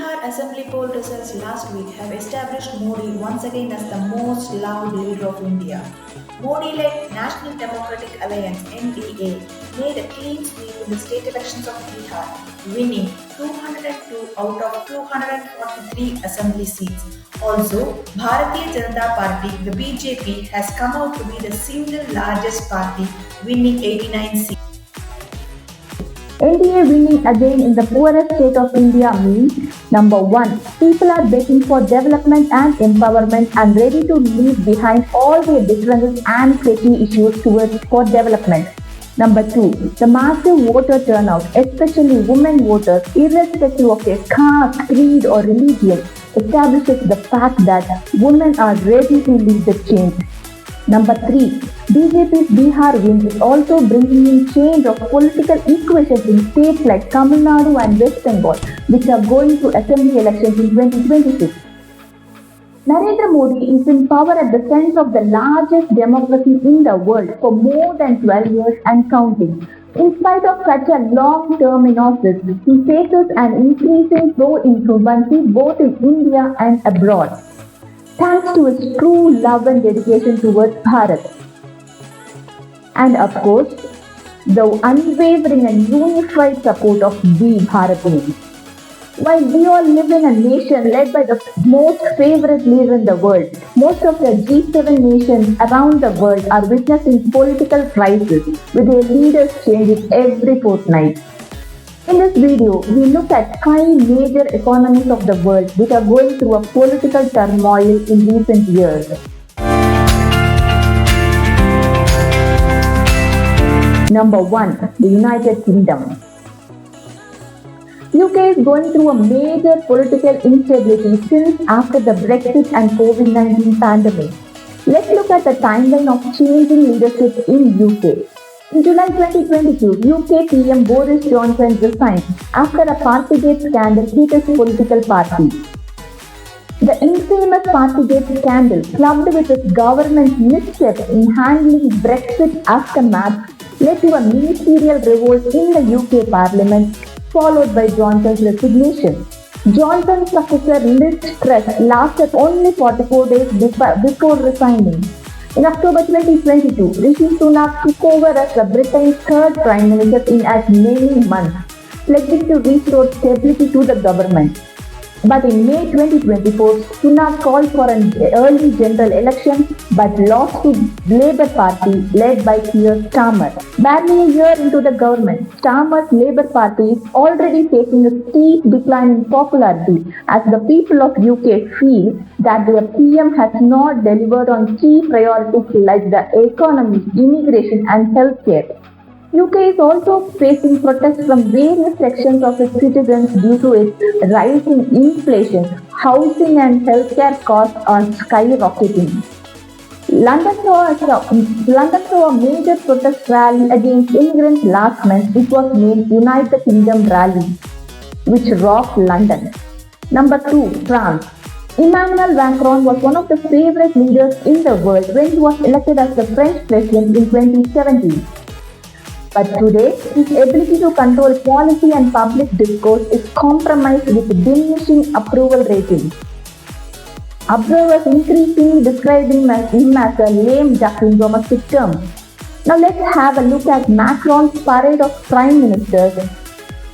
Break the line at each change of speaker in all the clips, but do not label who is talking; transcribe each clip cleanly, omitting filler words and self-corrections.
Bihar Assembly poll results last week have established Modi once again as the most loved leader of India. Modi-led National Democratic Alliance (NDA) made a clean sweep in the state elections of Bihar, winning 202 out of 243 assembly seats. Also, Bharatiya Janata Party, the BJP, has come out to be the single largest party, winning 89 seats.
NDA winning again in the poorest state of India means number one, people are begging for development and empowerment and ready to leave behind all their differences and petty issues towards for development. Number two, the massive voter turnout, especially women voters, irrespective of their caste, creed, or religion, establishes the fact that women are ready to lead the change. Number three, BJP's Bihar win is also bringing in change of political equations in states like TamilNadu and West Bengal, which are going to assembly elections in 2026. Narendra Modi is in power at the center of the largest democracy in the world for more than 12 years and counting. In spite of such a long term in office, he faces an increasing pro-incumbency both in India and abroad, thanks to his true love and dedication towards Bharat. And of course, the unwavering and unified support of we Bharatiyans. While we all live in a nation led by the most favorite leader in the world, most of the G7 nations around the world are witnessing political crisis with their leaders changing every fortnight. In this video, we look at 5 major economies of the world which are going through a political turmoil in recent years. Number 1. The United Kingdom. UK is going through a major political instability since after the Brexit and COVID-19 pandemic. Let's look at the timeline of changing leadership in UK. In July 2022, UK PM Boris Johnson resigned after a Partygate scandal hit his political party. The infamous Partygate scandal, clubbed with its government's missteps in handling Brexit aftermath, led to a ministerial revolt in the UK Parliament, followed by Johnson's resignation. Johnson's successor Liz Truss lasted only 44 days before resigning. In October 2022, Rishi Sunak took over as the Britain's third Prime Minister in as many months, pledging to restore stability to the government. But in May 2024, Sunak called for an early general election but lost to Labour Party led by Keir Starmer. Barely a year into the government, Starmer's Labour Party is already facing a steep decline in popularity as the people of UK feel that their PM has not delivered on key priorities like the economy, immigration and healthcare. UK is also facing protests from various sections of its citizens due to its rising inflation. Housing and healthcare costs are skyrocketing. London saw a major protest rally against immigrants last month, which was named United Kingdom Rally, which rocked London. Number 2. France. Emmanuel Macron was one of the favorite leaders in the world when he was elected as the French president in 2017. But today, his ability to control policy and public discourse is compromised with diminishing approval ratings. Observers increasingly describe him as a lame duck in domestic terms. Now let's have a look at Macron's parade of prime ministers.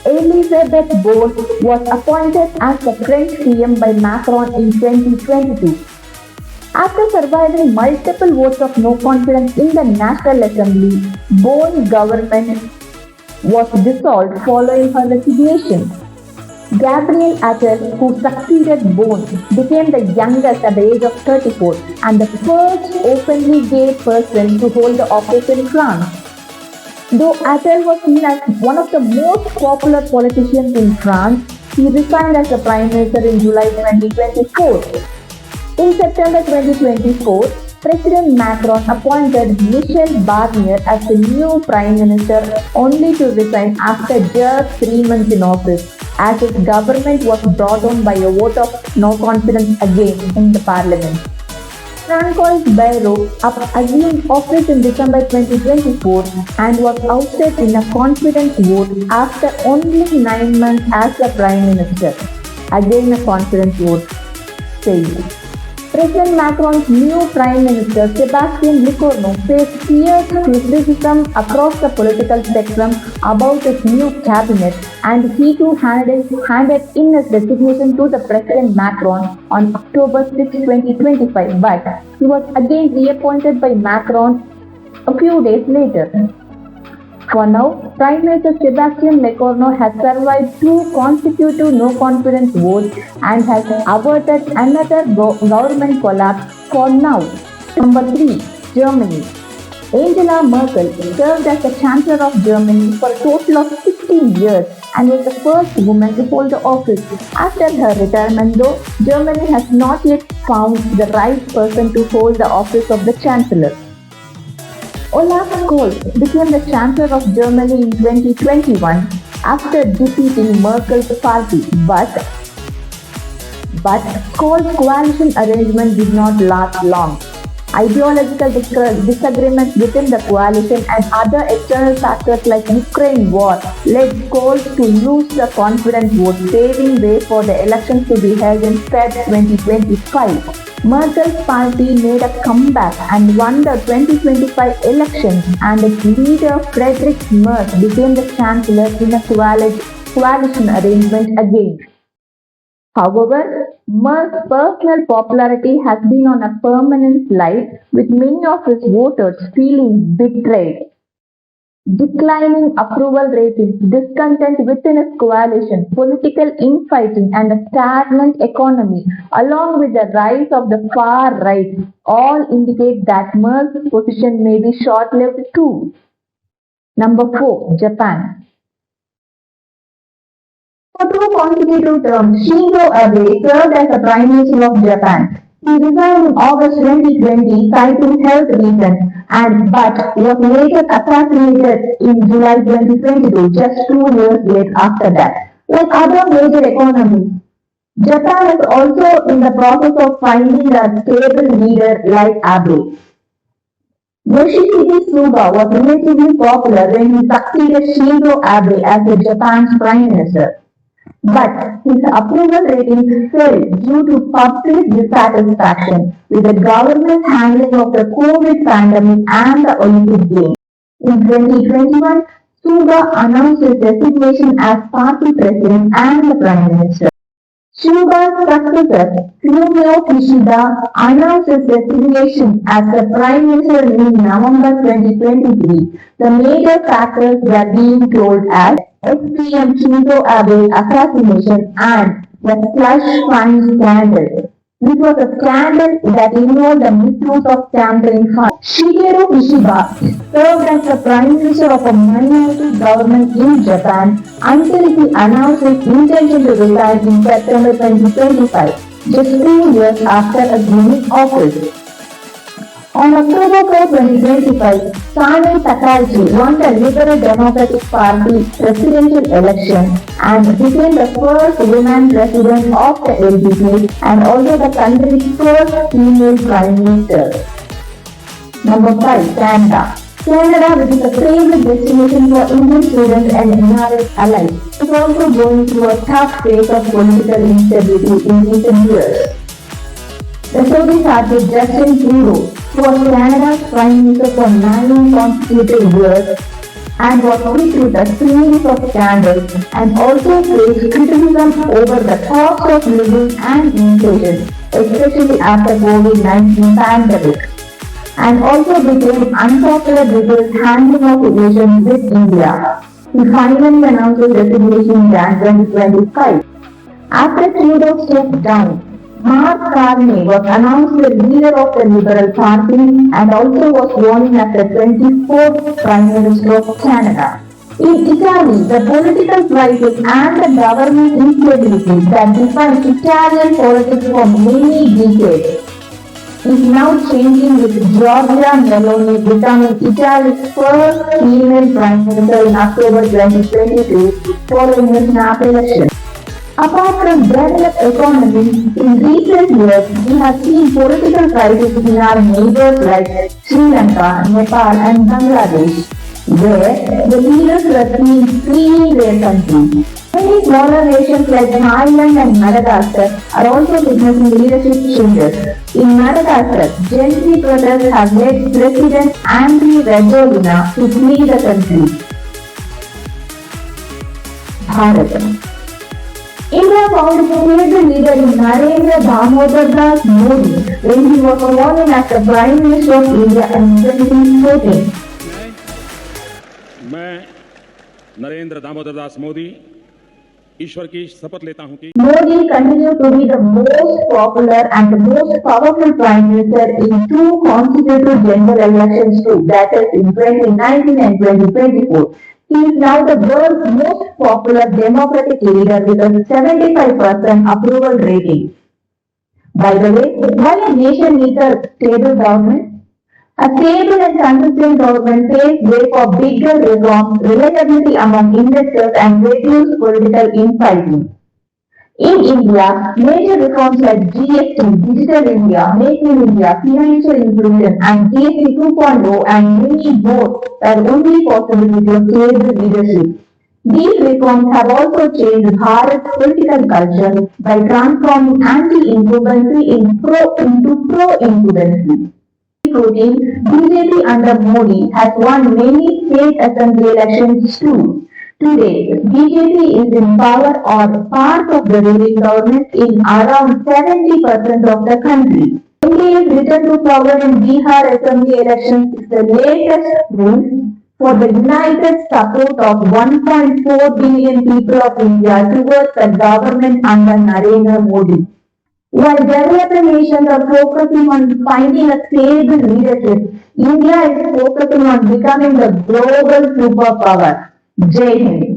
Elisabeth Borne was appointed as the French PM by Macron in 2022. After surviving multiple votes of no confidence in the National Assembly, Borne's government was dissolved following her resignation. Gabriel Attal, who succeeded Borne, became the youngest at the age of 34 and the first openly gay person to hold the office in France. Though Attal was seen as one of the most popular politicians in France, he resigned as the Prime Minister in July 2024. In September 2024, President Macron appointed Michel Barnier as the new Prime Minister only to resign after just 3 months in office, as his government was brought on by a vote of no confidence again in the Parliament. Francois Bayrou assumed office in December 2024 and was ousted in a confidence vote after only 9 months as the Prime Minister. again a confidence vote failed. President Macron's new Prime Minister Sébastien Lecornu faced fierce criticism across the political spectrum about his new cabinet, and he too handed in his resignation to the President Macron on October 6, 2025, but he was again reappointed by Macron a few days later. For now, Prime Minister Sébastien Lecornu has survived two consecutive no-confidence votes and has averted another government collapse for now. Number 3. Germany. Angela Merkel served as the Chancellor of Germany for a total of 16 years and was the first woman to hold the office. After her retirement, though, Germany has not yet found the right person to hold the office of the Chancellor. Olaf Scholz became the Chancellor of Germany in 2021 after defeating Merkel's party, but Scholz's coalition arrangement did not last long. Ideological disagreements within the coalition and other external factors like Ukraine war led Scholz to lose the confidence vote, paving way for the elections to be held in February 2025. Merkel's party made a comeback and won the 2025 elections, and its leader Friedrich Merz became the chancellor in a coalition arrangement again. However, Merz's personal popularity has been on a permanent slide, with many of his voters feeling betrayed. Declining approval ratings, discontent within his coalition, political infighting, and a stagnant economy, along with the rise of the far right, all indicate that Merz's position may be short-lived too. Number 4. Japan. For two consecutive terms, Shinzo Abe served as the Prime Minister of Japan. He resigned in August 2020, citing health reasons, but was later assassinated in July 2022, just 2 years late after that. Like other major economies, Japan is also in the process of finding a stable leader like Abe. Yoshihide Suga was relatively popular when he succeeded Shinzo Abe as the Japan's Prime Minister. But his approval ratings fell due to public dissatisfaction with the government's handling of the COVID pandemic and the Olympic Games. In 2021, Suga announced his resignation as party president and the prime minister. Suga's successor, Fumio Kishida, announced his resignation as the prime minister in November 2023. The major factors were being told as ex-PM Shinzo Abe assassination and the slush fund scandal. This was a scandal that involved the misuse of campaign funds. Shigeru Ishiba served as the prime minister of a minority government in Japan until he announced his intention to resign in September 2025, just 2 years after assuming office. On October 4, 2025, Sane Takaichi won the Liberal Democratic Party presidential election and became the first woman president of the LDP and also the country's first female prime minister. Number 5. Canada. Canada, which is a favorite destination for Indian students and NRS alike, is also going through a tough phase of political instability in recent years. The story starts with Justin Trudeau, who was Canada's Prime Minister for 9 consecutive years and was hit with a series of scandals and also faced criticism over the cost of living and inflation, especially after COVID-19 pandemic, and also became unpopular due to his handling of relations with India. He finally announced his resignation in January 2025. After Trudeau stepped down, Mark Carney was announced the leader of the Liberal Party and also was sworn in as the 24th Prime Minister of Canada. In Italy, the political crisis and the government instability that defined Italian politics for many decades is now changing, with Giorgia Meloni becoming Italy's first female Prime Minister in October 2022 following the snap election. Apart from developed economies, in recent years we have seen political crises in our neighbors like Sri Lanka, Nepal and Bangladesh, where the leaders were seen fleeing their countries. Many smaller nations like Thailand and Madagascar are also witnessing leadership changes. In Madagascar, Gen Z protests have led President Andry Rajoelina to flee the country. Bharat. India found its stable leader in Narendra Damodar Das Modi when he was sworn in as the Prime Minister of India in 2014.
मैं नरेंद्र दामोदर दास मोदी ईश्वर की शपथ लेता हूं कि
Modi continued to be the most popular and the most powerful Prime Minister in two consecutive general elections too, that is in 2019 and 2024. He is now the world's most popular democratic leader with a 75% approval rating. By the way, why a nation needs a stable government? A stable and consistent government paves way for bigger reforms, reliability among investors, and reduced political infighting. In India, major reforms like GST, Digital India, Make in India, financial inclusion, and GST 2.0 and many more are only possible with your stable leadership. These reforms have also changed Bharat's political culture by transforming anti-incumbency into pro-incumbency. Including BJP under Modi has won many state assembly elections too. Today, BJP is in power or part of the ruling government in around 70% of the country. India's return to power in Bihar Assembly elections is the latest move for the united support of 1.4 billion people of India towards the government under Narendra Modi. While developing nations are focusing on finding a stable leadership, India is focusing on becoming the global superpower. Jai Hind.